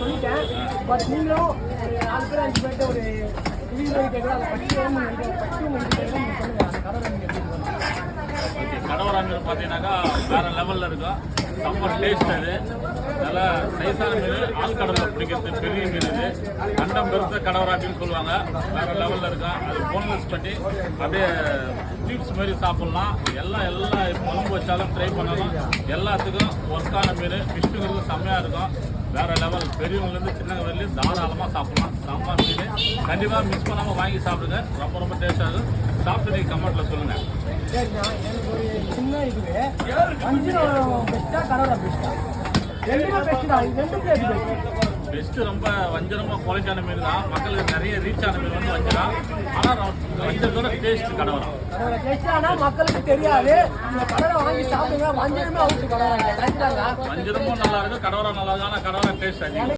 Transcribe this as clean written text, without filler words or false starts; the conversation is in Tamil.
சொல்லிட்டேன். பட் நீங்களும் ஒரு 4 பேர் 5 பேர்கிட்ட ஒரு விழிமுறை கேட்குறோம். அதை பற்றி நீங்கள் சொல்லுங்கள். அந்த கடவுளை நீங்கள் எப்படி ஓகே, கடவரா மீன் பார்த்தீங்கன்னாக்கா வேற லெவலில் இருக்கும். செம்ம டேஸ்ட் அது. நல்லா சைஸான மீன், ஆழ்கடலில் பிடிக்கிறது பெரிய மீன் இது. கண்டம் பெருத்த கடவரா மீன் சொல்லுவாங்க. வேற லெவலில் இருக்கும். அது போன்லெஸ் பண்ணி அப்படியே சிப்ஸ் மாதிரி சாப்பிட்லாம். எல்லாம் குழம்பு வச்சாலும் ட்ரை பண்ணலாம். எல்லாத்துக்கும் ஒர்க்கான மீன். ஃபிஷ்ஷுங்கிறது செம்மையாக இருக்கும். வேற லெவல். பெரியவங்கலேருந்து சின்னவங்க வரையிலும் தாராளமாக சாப்பிடலாம். செம்ம மீன். கண்டிப்பாக மிஸ் பண்ணாமல் வாங்கி சாப்பிடுங்க. ரொம்ப டேஸ்டாக இருக்கும். சாப்பிட்டு நீங்கள் கமெண்ட்டில் சொல்லுங்கள். சரிண்ணா, எனக்கு ஒரு சின்ன இதுவே வஞ்சிரம் பெஸ்ட்டா கடவுளா பெஸ்ட்டா? ரெண்டுமே பெஸ்ட்டா. இது ரெண்டும் பெஸ்ட். பெஸ்ட்டு ரொம்ப வஞ்சரமாக குவாலிட்டியான மீன் தான். மக்களுக்கு நிறைய ரீச் ஆன மீன் வந்து வஞ்சரம். ஆனால் வஞ்சரத்தோட டேஸ்ட் கடவரம். கடவுளை டேஸ்ட் ஆனால் மக்களுக்கு தெரியாது. இந்த கடவுளை வாங்கி சாப்பிடுங்க. வஞ்சரமே அவுட்டு கடவுளா. வஞ்சரமும் நல்லா இருக்கும், கடவரம் நல்லா இருக்கும். ஆனால் கடவரம் டேஸ்ட் அதிகம்.